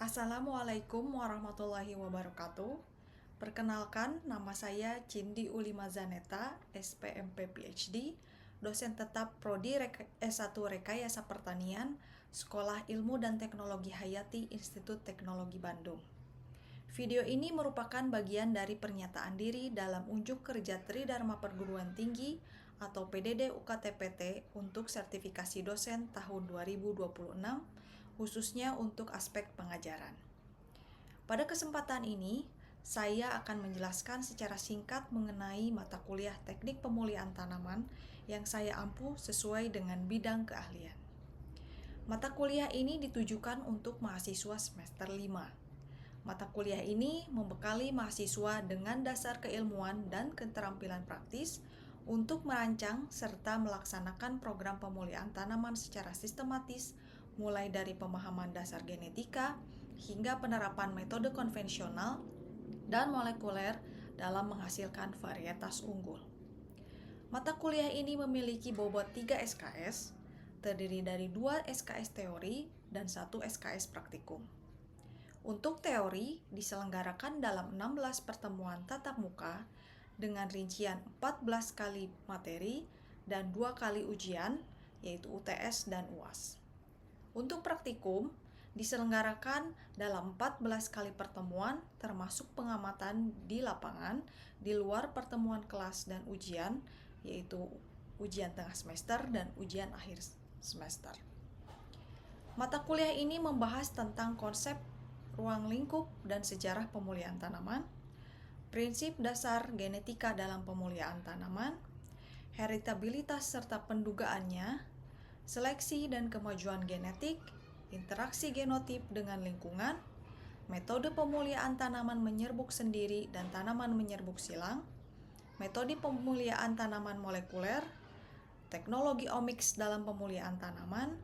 Assalamualaikum warahmatullahi wabarakatuh. Perkenalkan, nama saya Cindi Ulima Zaneta, SPMP PhD, dosen tetap Prodi S1 Rekayasa Pertanian, Sekolah Ilmu dan Teknologi Hayati Institut Teknologi Bandung. Video ini merupakan bagian dari pernyataan diri dalam unjuk kerja Tridharma Perguruan Tinggi atau PDD UKT-PT untuk sertifikasi dosen tahun 2026, khususnya untuk aspek pengajaran. Pada kesempatan ini, saya akan menjelaskan secara singkat mengenai mata kuliah Teknik Pemulihan Tanaman yang saya ampuh sesuai dengan bidang keahlian. Mata kuliah ini ditujukan untuk mahasiswa semester 5. Mata kuliah ini membekali mahasiswa dengan dasar keilmuan dan keterampilan praktis untuk merancang serta melaksanakan program pemulihan tanaman secara sistematis, mulai dari pemahaman dasar genetika hingga penerapan metode konvensional dan molekuler dalam menghasilkan varietas unggul. Mata kuliah ini memiliki bobot 3 SKS, terdiri dari 2 SKS teori dan 1 SKS praktikum. Untuk teori diselenggarakan dalam 16 pertemuan tatap muka dengan rincian 14 kali materi dan 2 kali ujian, yaitu UTS dan UAS. Untuk praktikum diselenggarakan dalam 14 kali pertemuan termasuk pengamatan di lapangan di luar pertemuan kelas dan ujian, yaitu ujian tengah semester dan ujian akhir semester. Mata kuliah ini membahas tentang konsep ruang lingkup dan sejarah pemulihan tanaman, prinsip dasar genetika dalam pemulihan tanaman, heritabilitas serta pendugaannya, seleksi dan kemajuan genetik, interaksi genotip dengan lingkungan, metode pemulihan tanaman menyerbuk sendiri dan tanaman menyerbuk silang, metode pemulihan tanaman molekuler, teknologi omics dalam pemulihan tanaman,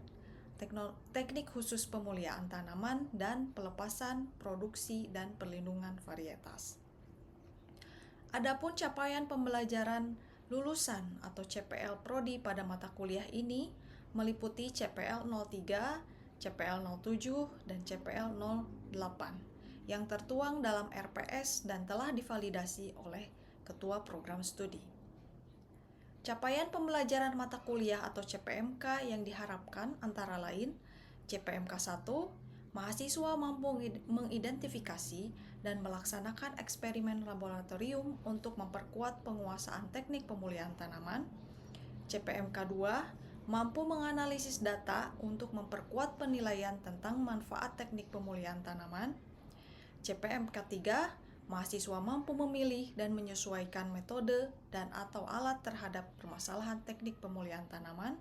teknik khusus pemulihan tanaman, dan pelepasan, produksi, dan perlindungan varietas. Adapun capaian pembelajaran lulusan atau CPL Prodi pada mata kuliah ini meliputi CPL 03, CPL 07, dan CPL 08 yang tertuang dalam RPS dan telah divalidasi oleh Ketua Program Studi. Capaian pembelajaran mata kuliah atau CPMK yang diharapkan antara lain CPMK 1, mahasiswa mampu mengidentifikasi dan melaksanakan eksperimen laboratorium untuk memperkuat penguasaan teknik pemulihan tanaman. CPMK 2, mampu menganalisis data untuk memperkuat penilaian tentang manfaat teknik pemulihan tanaman. CPMK 3, mahasiswa mampu memilih dan menyesuaikan metode dan atau alat terhadap permasalahan teknik pemulihan tanaman.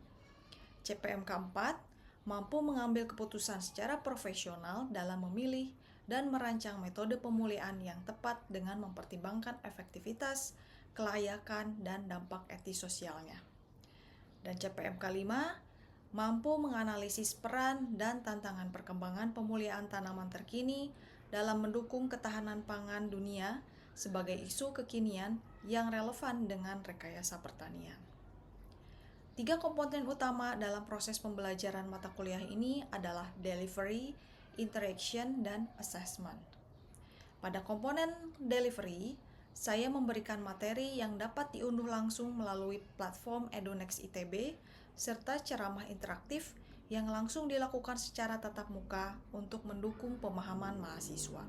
CPMK 4, mampu mengambil keputusan secara profesional dalam memilih dan merancang metode pemulihan yang tepat dengan mempertimbangkan efektivitas, kelayakan, dan dampak etis sosialnya. Dan CPMK 5, mampu menganalisis peran dan tantangan perkembangan pemulihan tanaman terkini dalam mendukung ketahanan pangan dunia sebagai isu kekinian yang relevan dengan rekayasa pertanian. 3 komponen utama dalam proses pembelajaran mata kuliah ini adalah delivery, interaction, dan assessment. Pada komponen delivery, saya memberikan materi yang dapat diunduh langsung melalui platform EduNext ITB serta ceramah interaktif yang langsung dilakukan secara tatap muka untuk mendukung pemahaman mahasiswa.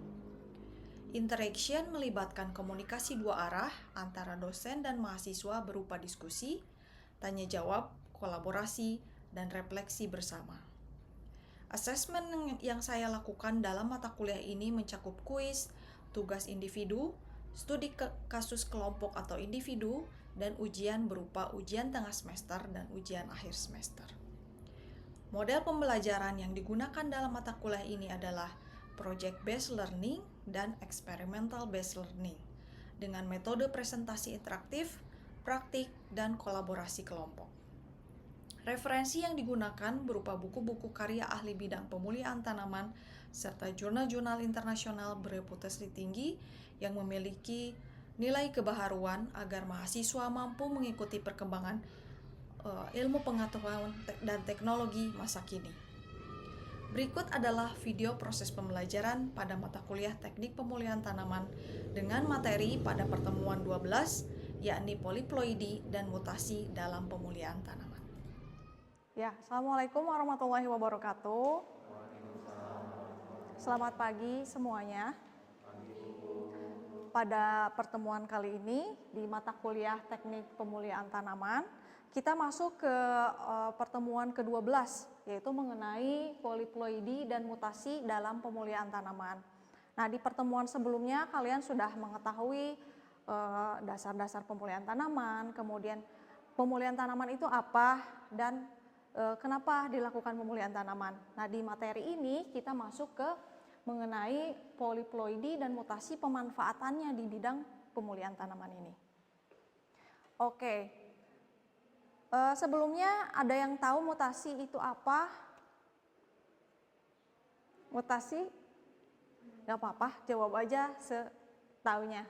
Interaction melibatkan komunikasi dua arah antara dosen dan mahasiswa berupa diskusi, tanya jawab, kolaborasi, dan refleksi bersama. Assessment yang saya lakukan dalam mata kuliah ini mencakup kuis, tugas individu, studi kasus kelompok atau individu, dan ujian berupa ujian tengah semester dan ujian akhir semester. Model pembelajaran yang digunakan dalam mata kuliah ini adalah project-based learning dan experimental-based learning dengan metode presentasi interaktif, praktik, dan kolaborasi kelompok. Referensi yang digunakan berupa buku-buku karya ahli bidang pemulihan tanaman serta jurnal-jurnal internasional bereputasi tinggi yang memiliki nilai kebaharuan agar mahasiswa mampu mengikuti perkembangan ilmu pengetahuan dan teknologi masa kini. Berikut adalah video proses pembelajaran pada mata kuliah Teknik Pemulihan Tanaman dengan materi pada pertemuan 12, yakni poliploidi dan mutasi dalam pemulihan tanaman. Ya, Assalamualaikum warahmatullahi wabarakatuh. Selamat pagi semuanya. Pada pertemuan kali ini di mata kuliah Teknik Pemulihan Tanaman, kita masuk ke pertemuan ke-12, yaitu mengenai poliploidi dan mutasi dalam pemulihan tanaman. Nah, di pertemuan sebelumnya kalian sudah mengetahui dasar-dasar pemulihan tanaman, kemudian pemulihan tanaman itu apa dan kenapa dilakukan pemulihan tanaman. Nah, di materi ini kita masuk ke mengenai poliploidi dan mutasi pemanfaatannya di bidang pemulihan tanaman ini. Oke, sebelumnya ada yang tahu mutasi itu apa? Mutasi? Gak apa-apa, jawab aja setaunya.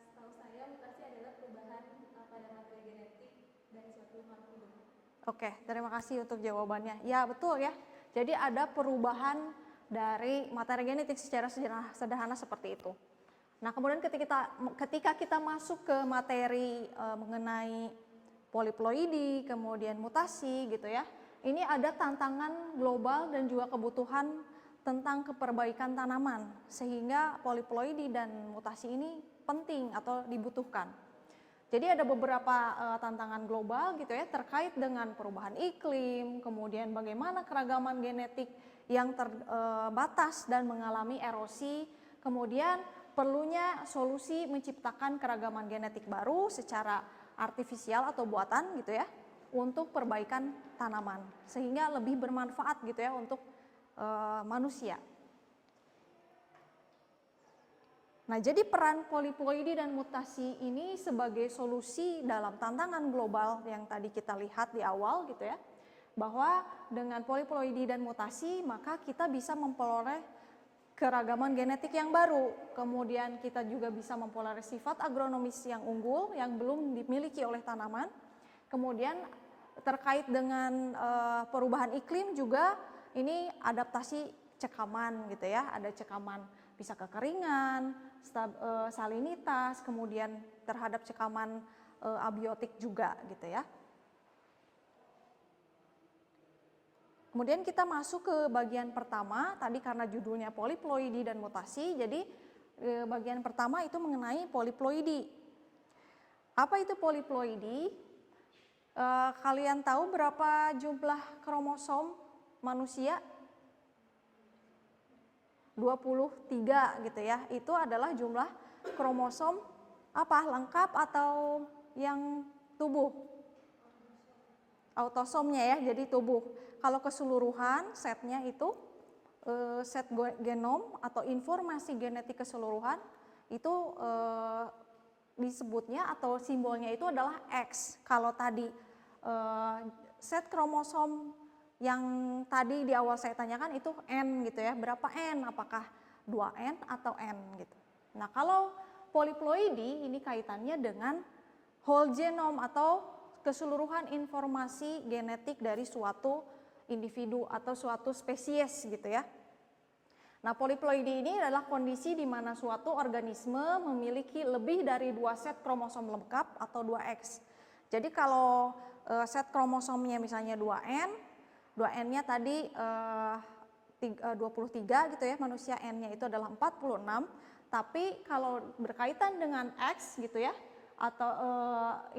Setahu saya mutasi adalah perubahan pada materi genetik dari suatu makhluk hidup. Oke, terima kasih untuk jawabannya. Ya, betul ya. Jadi ada perubahan dari materi genetik secara sederhana seperti itu. Nah, kemudian ketika kita masuk ke materi mengenai poliploidi, kemudian mutasi gitu ya. Ini ada tantangan global dan juga kebutuhan tentang keperbaikan tanaman, sehingga poliploidi dan mutasi ini penting atau dibutuhkan. Jadi ada beberapa tantangan global gitu ya terkait dengan perubahan iklim, kemudian bagaimana keragaman genetik yang terbatas dan mengalami erosi, kemudian perlunya solusi menciptakan keragaman genetik baru secara artifisial atau buatan gitu ya untuk perbaikan tanaman sehingga lebih bermanfaat gitu ya untuk manusia. Nah, jadi peran poliploidi dan mutasi ini sebagai solusi dalam tantangan global yang tadi kita lihat di awal gitu ya, bahwa dengan poliploidi dan mutasi maka kita bisa memperoleh keragaman genetik yang baru, kemudian kita juga bisa memperoleh sifat agronomis yang unggul yang belum dimiliki oleh tanaman, kemudian terkait dengan perubahan iklim juga ini adaptasi cekaman gitu ya, ada cekaman bisa kekeringan, salinitas, kemudian terhadap cekaman abiotik juga gitu ya. Kemudian kita masuk ke bagian pertama, tadi karena judulnya poliploidi dan mutasi, jadi bagian pertama itu mengenai poliploidi. Apa itu poliploidi? Kalian tahu berapa jumlah kromosom manusia? 23 gitu ya, itu adalah jumlah kromosom apa? Lengkap atau yang tubuh? Autosomnya ya, jadi tubuh. Kalau keseluruhan setnya itu set genom atau informasi genetik keseluruhan itu disebutnya atau simbolnya itu adalah X. Kalau tadi set kromosom yang tadi di awal saya tanyakan itu N gitu ya, berapa N, apakah 2N atau N gitu. Nah, kalau poliploidi ini kaitannya dengan whole genome atau keseluruhan informasi genetik dari suatu individu atau suatu spesies gitu ya. Nah, poliploidi ini adalah kondisi di mana suatu organisme memiliki lebih dari 2 set kromosom lengkap atau 2X. Jadi kalau set kromosomnya misalnya 2N, 2N-nya tadi 23 gitu ya, manusia N-nya itu adalah 46, tapi kalau berkaitan dengan X gitu ya, atau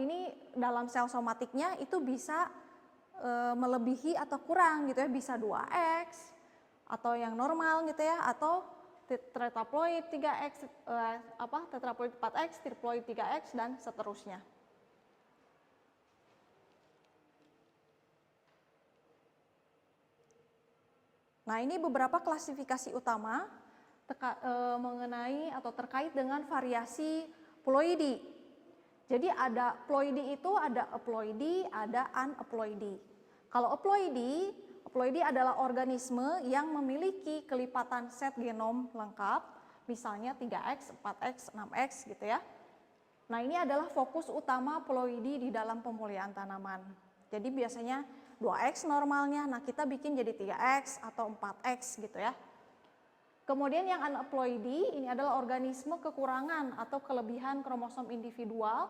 ini dalam sel somatiknya itu bisa melebihi atau kurang gitu ya, bisa 2X atau yang normal gitu ya, atau tetraploid 3X, tetraploid 4X, triploid 3X dan seterusnya. Nah, ini beberapa klasifikasi utama mengenai atau terkait dengan variasi ploidi. Jadi ada ploidi itu ada aploidi, ada anaploidi. Kalau aploidi adalah organisme yang memiliki kelipatan set genom lengkap, misalnya 3X, 4X, 6X gitu ya. Nah, ini adalah fokus utama ploidi di dalam pemulihan tanaman. Jadi biasanya 2X normalnya, nah kita bikin jadi 3X atau 4X gitu ya. Kemudian yang aneuploidy ini adalah organisme kekurangan atau kelebihan kromosom individual.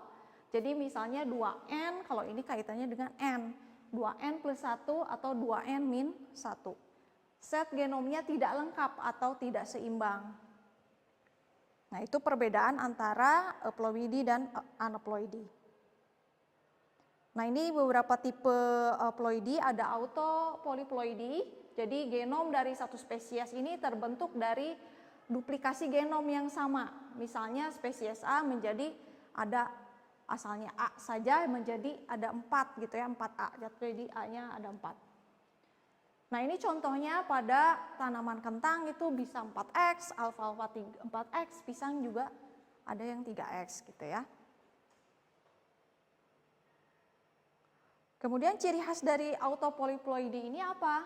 Jadi misalnya 2N, kalau ini kaitannya dengan N, 2N plus 1 atau 2N min 1. Set genomnya tidak lengkap atau tidak seimbang. Nah, itu perbedaan antara euploidy dan aneuploidy. Nah, ini beberapa tipe euploidy, ada autopolyploidy. Jadi genom dari satu spesies ini terbentuk dari duplikasi genom yang sama. Misalnya spesies A menjadi ada asalnya A saja menjadi ada 4 gitu ya, 4A. Jadi A-nya ada 4. Nah, ini contohnya pada tanaman kentang itu bisa 4X, alfalfa 4X, pisang juga ada yang 3X gitu ya. Kemudian ciri khas dari autopolyploidy ini apa?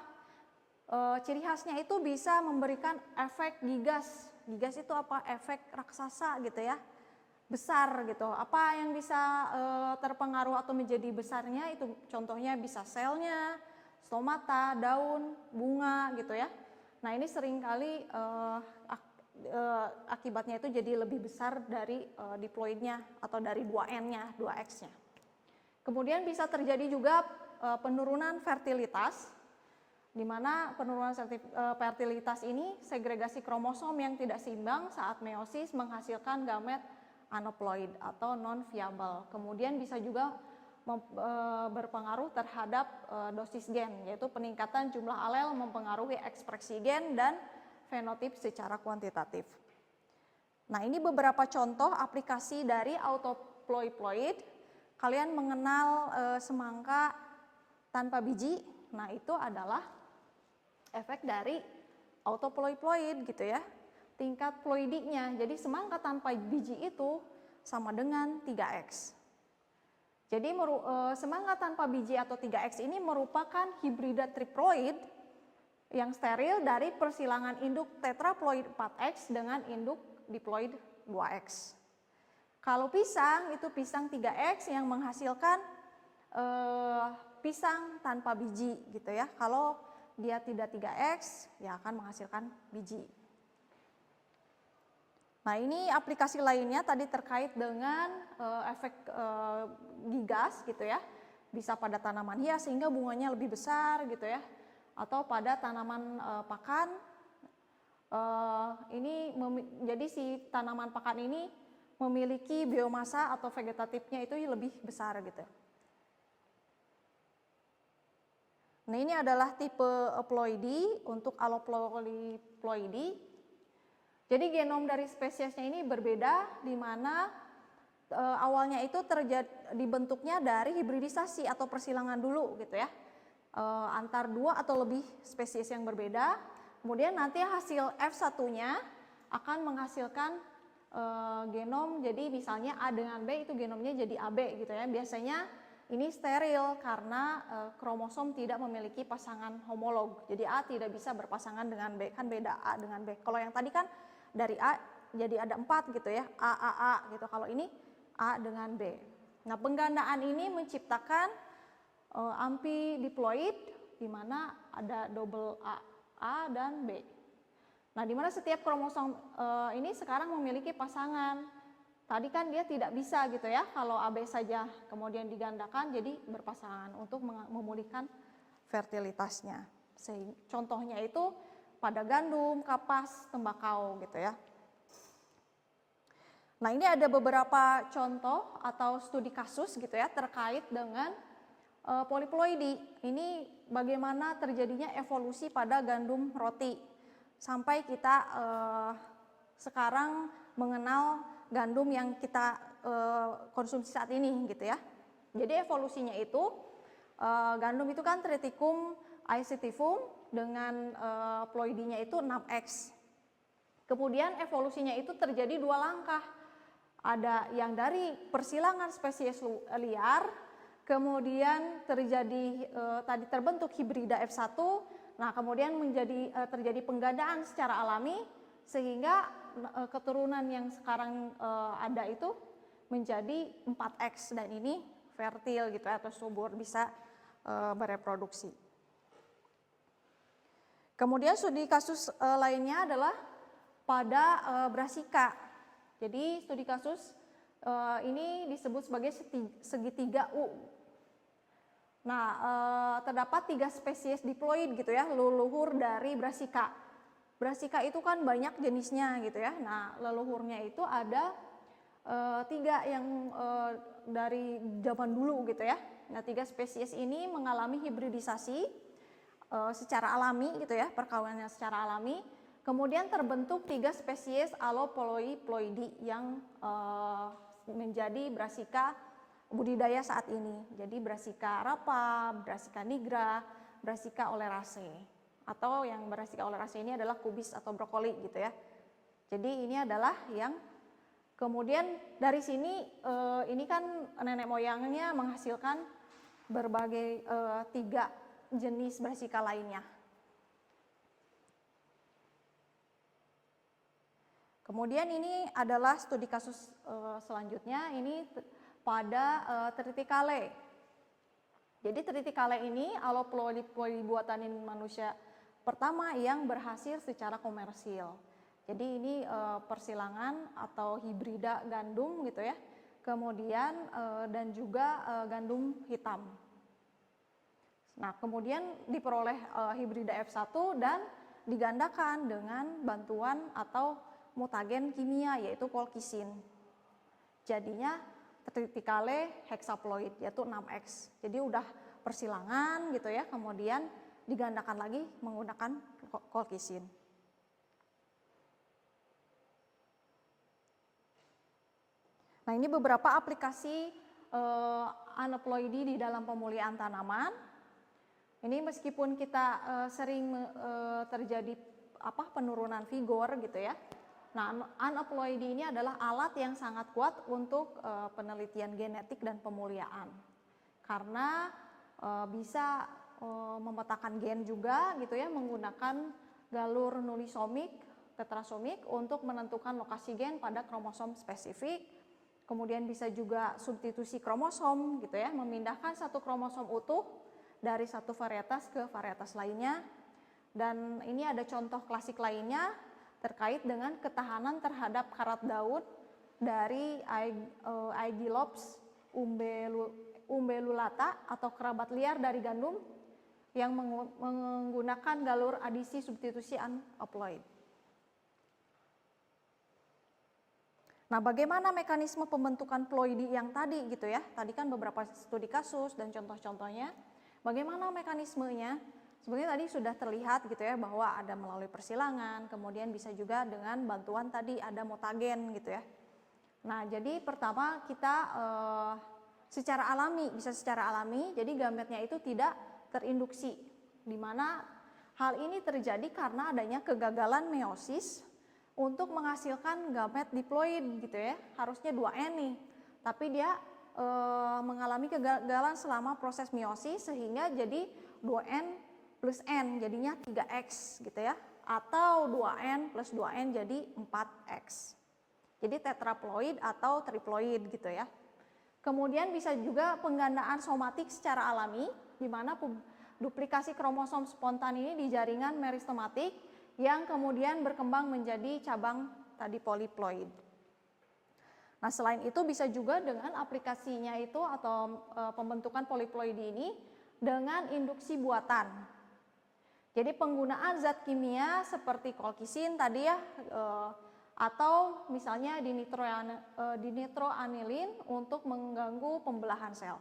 Ciri khasnya itu bisa memberikan efek gigas. Gigas itu apa? Efek raksasa gitu ya. Besar gitu. Apa yang bisa terpengaruh atau menjadi besarnya itu contohnya bisa selnya, stomata, daun, bunga gitu ya. Nah, ini seringkali akibatnya itu jadi lebih besar dari diploidnya atau dari 2N-nya, 2X-nya. Kemudian bisa terjadi juga penurunan fertilitas, di mana penurunan fertilitas ini segregasi kromosom yang tidak seimbang saat meiosis menghasilkan gamet aneuploid atau non-viable. Kemudian bisa juga berpengaruh terhadap dosis gen, yaitu peningkatan jumlah alel mempengaruhi ekspresi gen dan fenotip secara kuantitatif. Nah, ini beberapa contoh aplikasi dari autopolyploid. Kalian mengenal semangka tanpa biji, nah itu adalah efek dari autopolyploid gitu ya. Tingkat ploidinya, jadi semangka tanpa biji itu sama dengan 3X. Jadi semangka tanpa biji atau 3X ini merupakan hibrida triploid yang steril dari persilangan induk tetraploid 4X dengan induk diploid 2X. Kalau pisang itu pisang 3X yang menghasilkan pisang tanpa biji gitu ya. Kalau dia tidak 3X ya akan menghasilkan biji. Nah, ini aplikasi lainnya tadi terkait dengan efek gigas gitu ya. Bisa pada tanaman hias sehingga bunganya lebih besar gitu ya. Atau pada tanaman pakan. Jadi si tanaman pakan ini memiliki biomasa atau vegetatifnya itu lebih besar gitu. Nah, ini adalah tipe euploidy untuk allopolyploidy. Jadi genom dari spesiesnya ini berbeda, di mana awalnya itu dibentuknya dari hibridisasi atau persilangan dulu gitu ya, antar 2 atau lebih spesies yang berbeda. Kemudian nanti hasil F1-nya akan menghasilkan genom, jadi misalnya A dengan B itu genomnya jadi AB gitu ya. Biasanya ini steril karena kromosom tidak memiliki pasangan homolog. Jadi A tidak bisa berpasangan dengan B, kan beda A dengan B. Kalau yang tadi kan dari A jadi ada 4 gitu ya, A gitu. Kalau ini A dengan B. Nah, penggandaan ini menciptakan ampidiploid di mana ada double A dan B. Nah, di mana setiap kromosom ini sekarang memiliki pasangan. Tadi kan dia tidak bisa gitu ya, kalau AB saja kemudian digandakan jadi berpasangan untuk memulihkan fertilitasnya. Contohnya itu pada gandum, kapas, tembakau gitu ya. Nah, ini ada beberapa contoh atau studi kasus gitu ya terkait dengan polyploidy. Ini bagaimana terjadinya evolusi pada gandum roti sampai kita sekarang mengenal gandum yang kita konsumsi saat ini gitu ya. Jadi evolusinya itu gandum itu kan Triticum aestivum dengan ploidinya itu 6X. Kemudian evolusinya itu terjadi 2 langkah. Ada yang dari persilangan spesies liar, kemudian tadi terbentuk hibrida F1. Nah, kemudian terjadi penggandaan secara alami sehingga keturunan yang sekarang ada itu menjadi 4X dan ini fertil gitu atau subur, bisa bereproduksi. Kemudian studi kasus lainnya adalah pada Brassica. Jadi studi kasus ini disebut sebagai segitiga U. Nah, terdapat 3 spesies diploid gitu ya, leluhur dari Brassica. Brassica itu kan banyak jenisnya gitu ya. Nah, leluhurnya itu ada 3 yang dari zaman dulu gitu ya. Nah, 3 spesies ini mengalami hibridisasi secara alami gitu ya, perkawinannya secara alami. Kemudian terbentuk 3 spesies Alloploidi yang menjadi Brassica budidaya saat ini. Jadi Brassica rapa, Brassica nigra, Brassica oleracea. Atau yang Brassica oleracea ini adalah kubis atau brokoli gitu ya. Jadi ini adalah yang kemudian dari sini ini kan nenek moyangnya menghasilkan berbagai 3 jenis Brassica lainnya. Kemudian ini adalah studi kasus selanjutnya, ini pada Triticale. Jadi Triticale ini Alloploidi buatanin manusia pertama yang berhasil secara komersil. Jadi ini persilangan atau hibrida gandum gitu ya. Kemudian dan juga gandum hitam. Nah, kemudian diperoleh hibrida F1 dan digandakan dengan bantuan atau mutagen kimia yaitu colchicine. Jadinya Triticale hexaploid yaitu 6X. Jadi udah persilangan gitu ya, kemudian digandakan lagi menggunakan colchicine. Nah, ini beberapa aplikasi aneuploidi di dalam pemulihan tanaman. Ini meskipun kita sering terjadi penurunan vigor gitu ya. Nah, aneuploidi ini adalah alat yang sangat kuat untuk penelitian genetik dan pemulihaan. Karena bisa memetakan gen juga gitu ya, menggunakan galur nulisomik, tetrasomik untuk menentukan lokasi gen pada kromosom spesifik. Kemudian bisa juga substitusi kromosom gitu ya, memindahkan satu kromosom utuh dari satu varietas ke varietas lainnya. Dan ini ada contoh klasik lainnya terkait dengan ketahanan terhadap karat daun dari Aegilops umbellata atau kerabat liar dari gandum yang menggunakan galur adisi substitusi aneuploid. Nah, bagaimana mekanisme pembentukan ploidi yang tadi gitu ya? Tadi kan beberapa studi kasus dan contoh-contohnya. Bagaimana mekanismenya? Sebenarnya tadi sudah terlihat gitu ya bahwa ada melalui persilangan, kemudian bisa juga dengan bantuan tadi ada mutagen gitu ya. Nah, jadi pertama kita secara alami, bisa secara alami, jadi gametnya itu tidak terinduksi, di mana hal ini terjadi karena adanya kegagalan meiosis untuk menghasilkan gamet diploid gitu ya, harusnya 2N nih, tapi dia mengalami kegagalan selama proses meiosis sehingga jadi 2N plus N jadinya 3X gitu ya, atau 2N plus 2N jadi 4X. Jadi tetraploid atau triploid gitu ya. Kemudian bisa juga penggandaan somatik secara alami, di mana duplikasi kromosom spontan ini di jaringan meristematik yang kemudian berkembang menjadi cabang tadi poliploid. Nah, selain itu bisa juga dengan aplikasinya itu atau pembentukan poliploidi ini dengan induksi buatan. Jadi penggunaan zat kimia seperti colchicine tadi ya, atau misalnya dinitroanilin untuk mengganggu pembelahan sel.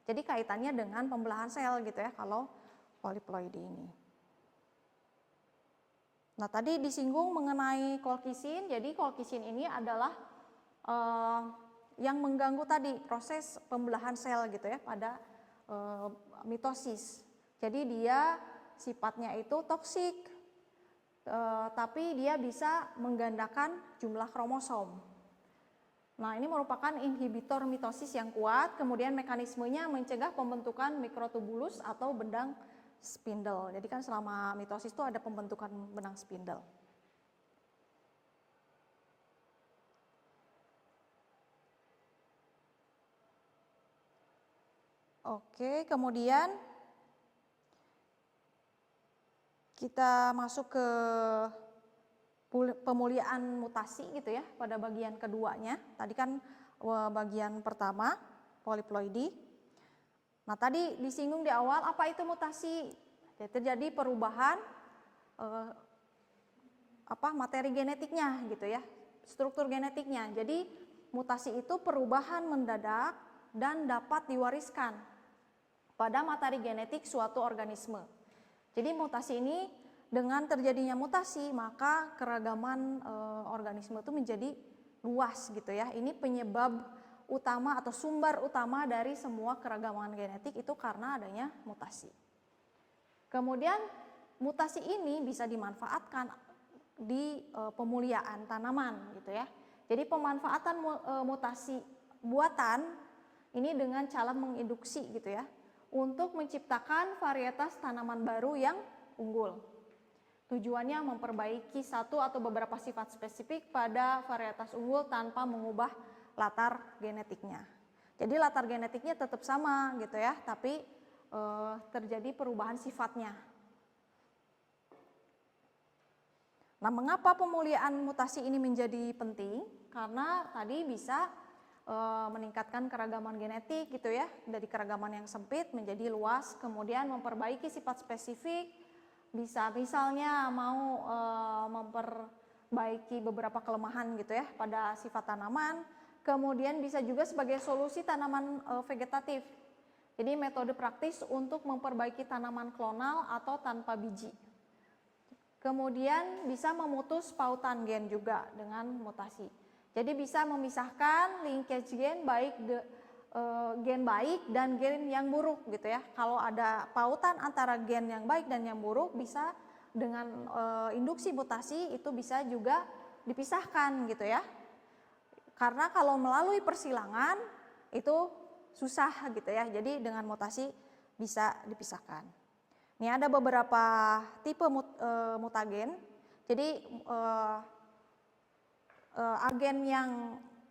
Jadi kaitannya dengan pembelahan sel gitu ya kalau poliploidi ini. Nah, tadi disinggung mengenai colchicine. Jadi colchicine ini adalah yang mengganggu tadi proses pembelahan sel gitu ya pada mitosis. Jadi dia sifatnya itu toksik, tapi dia bisa menggandakan jumlah kromosom. Nah, ini merupakan inhibitor mitosis yang kuat, kemudian mekanismenya mencegah pembentukan mikrotubulus atau benang spindle. Jadi kan selama mitosis itu ada pembentukan benang spindle. Oke, kemudian kita masuk ke pemuliaan mutasi gitu ya pada bagian keduanya. Tadi kan bagian pertama poliploidi. Nah, tadi disinggung di awal apa itu mutasi? Terjadi perubahan materi genetiknya gitu ya, struktur genetiknya. Jadi mutasi itu perubahan mendadak dan dapat diwariskan pada materi genetik suatu organisme. Jadi mutasi ini dengan terjadinya mutasi maka keragaman organisme itu menjadi luas gitu ya. Ini penyebab utama atau sumber utama dari semua keragaman genetik itu karena adanya mutasi. Kemudian mutasi ini bisa dimanfaatkan di pemuliaan tanaman gitu ya. Jadi pemanfaatan mutasi buatan ini dengan cara menginduksi gitu ya untuk menciptakan varietas tanaman baru yang unggul. Tujuannya memperbaiki satu atau beberapa sifat spesifik pada varietas unggul tanpa mengubah latar genetiknya. Jadi latar genetiknya tetap sama gitu ya, tapi terjadi perubahan sifatnya. Nah, mengapa pemuliaan mutasi ini menjadi penting? Karena tadi bisa meningkatkan keragaman genetik gitu ya, dari keragaman yang sempit menjadi luas, kemudian memperbaiki sifat spesifik, bisa misalnya mau memperbaiki beberapa kelemahan gitu ya pada sifat tanaman, kemudian bisa juga sebagai solusi tanaman vegetatif. Jadi metode praktis untuk memperbaiki tanaman klonal atau tanpa biji. Kemudian bisa memutus pautan gen juga dengan mutasi. Jadi bisa memisahkan linkage gen baik gen baik dan gen yang buruk gitu ya. Kalau ada pautan antara gen yang baik dan yang buruk bisa dengan induksi mutasi itu bisa juga dipisahkan gitu ya. Karena kalau melalui persilangan itu susah gitu ya. Jadi dengan mutasi bisa dipisahkan. Ini ada beberapa tipe mutagen. Jadi agen yang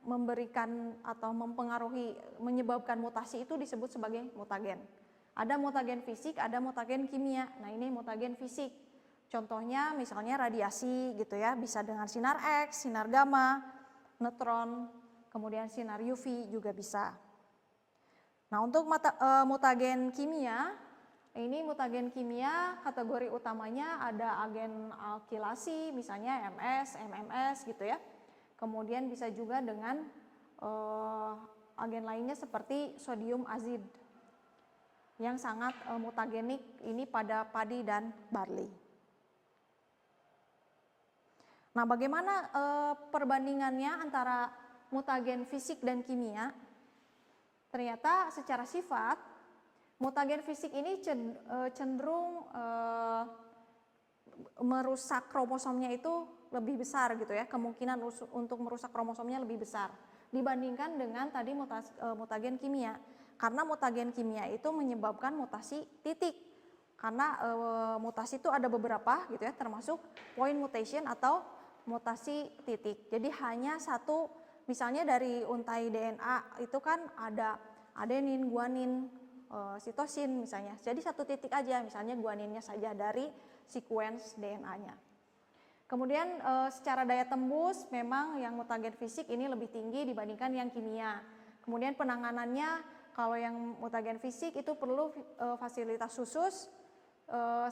memberikan atau mempengaruhi menyebabkan mutasi itu disebut sebagai mutagen. Ada mutagen fisik, ada mutagen kimia. Nah, ini mutagen fisik. Contohnya misalnya radiasi gitu ya, bisa dengan sinar X, sinar gamma, neutron, kemudian sinar UV juga bisa. Nah, untuk mutagen kimia, ini mutagen kimia kategori utamanya ada agen alkilasi, misalnya MS, MMS gitu ya. Kemudian bisa juga dengan agen lainnya seperti sodium azid yang sangat mutagenik ini pada padi dan barley. Nah, bagaimana perbandingannya antara mutagen fisik dan kimia? Ternyata secara sifat mutagen fisik ini cenderung merusak kromosomnya itu lebih besar gitu ya, kemungkinan untuk merusak kromosomnya lebih besar dibandingkan dengan tadi mutagen kimia. Karena mutagen kimia itu menyebabkan mutasi titik. Karena mutasi itu ada beberapa gitu ya, termasuk point mutation atau mutasi titik. Jadi hanya satu, misalnya dari untai DNA itu kan ada adenin, guanin, sitosin misalnya. Jadi satu titik aja, misalnya guaninnya saja dari sequence DNA-nya. Kemudian secara daya tembus memang yang mutagen fisik ini lebih tinggi dibandingkan yang kimia. Kemudian penanganannya kalau yang mutagen fisik itu perlu fasilitas khusus,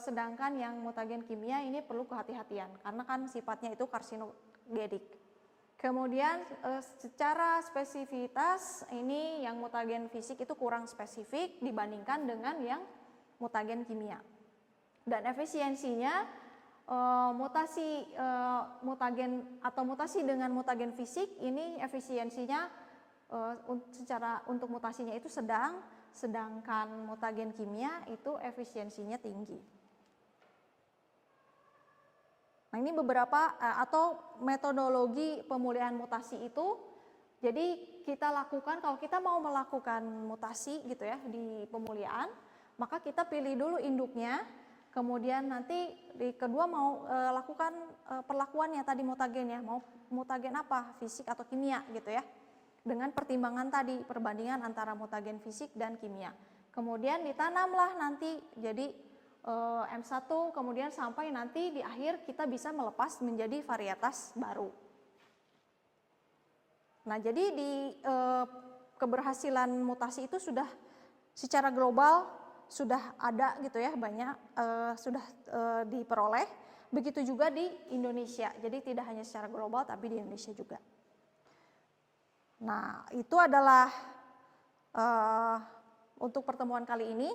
sedangkan yang mutagen kimia ini perlu kehati-hatian karena kan sifatnya itu karsinogenik. Kemudian secara spesifitas ini yang mutagen fisik itu kurang spesifik dibandingkan dengan yang mutagen kimia. Dan efisiensinya mutagen atau mutasi dengan mutagen fisik ini efisiensinya untuk mutasinya itu sedang, sedangkan mutagen kimia itu efisiensinya tinggi. Nah, ini beberapa atau metodologi pemulihan mutasi itu. Jadi kita lakukan, kalau kita mau melakukan mutasi gitu ya di pemulihan, maka kita pilih dulu induknya. Kemudian nanti di kedua mau lakukan perlakuannya tadi mutagennya, mau mutagen apa, fisik atau kimia gitu ya. Dengan pertimbangan tadi, perbandingan antara mutagen fisik dan kimia. Kemudian ditanamlah nanti jadi M1, kemudian sampai nanti di akhir kita bisa melepas menjadi varietas baru. Nah, jadi di keberhasilan mutasi itu sudah secara global sudah ada gitu ya, banyak sudah diperoleh. Begitu juga di Indonesia. Jadi tidak hanya secara global tapi di Indonesia juga. Nah, itu adalah untuk pertemuan kali ini.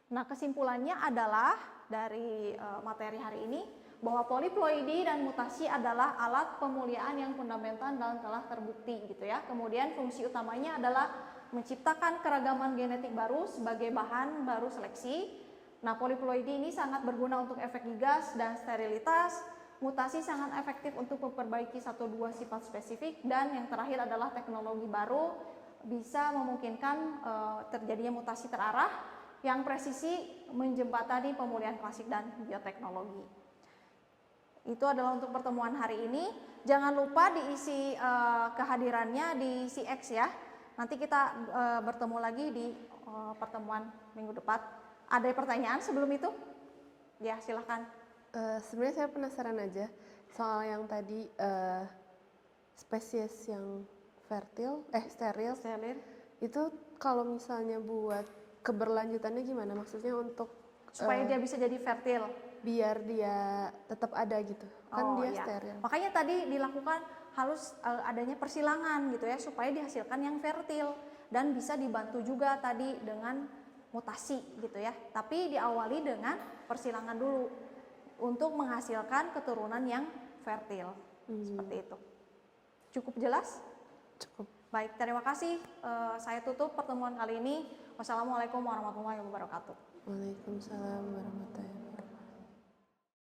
Nah, kesimpulannya adalah dari materi hari ini bahwa poliploidi dan mutasi adalah alat pemuliaan yang fundamental dan telah terbukti gitu ya. Kemudian fungsi utamanya adalah menciptakan keragaman genetik baru sebagai bahan baru seleksi. Nah, poliploidi ini sangat berguna untuk efek gigas dan sterilitas. Mutasi sangat efektif untuk memperbaiki 1-2 sifat spesifik, dan yang terakhir adalah teknologi baru bisa memungkinkan terjadinya mutasi terarah yang presisi menjembatani pemulihan klasik dan bioteknologi. Itu adalah untuk pertemuan hari ini. Jangan lupa diisi kehadirannya di CX ya. Nanti kita bertemu lagi di pertemuan minggu depan. Ada pertanyaan sebelum itu? Ya, silahkan. Sebenarnya saya penasaran aja soal yang tadi spesies yang steril. Itu kalau misalnya buat keberlanjutannya gimana? Maksudnya untuk Supaya dia bisa jadi fertil. Biar dia tetap ada gitu. Kan dia iya. steril. Makanya tadi dilakukan harus adanya persilangan gitu ya, supaya dihasilkan yang fertil, dan bisa dibantu juga tadi dengan mutasi gitu ya. Tapi diawali dengan persilangan dulu untuk menghasilkan keturunan yang fertil. Seperti itu. Cukup jelas? Cukup. Baik, terima kasih. Saya tutup pertemuan kali ini. Wassalamualaikum warahmatullahi wabarakatuh. Waalaikumsalam warahmatullahi wabarakatuh.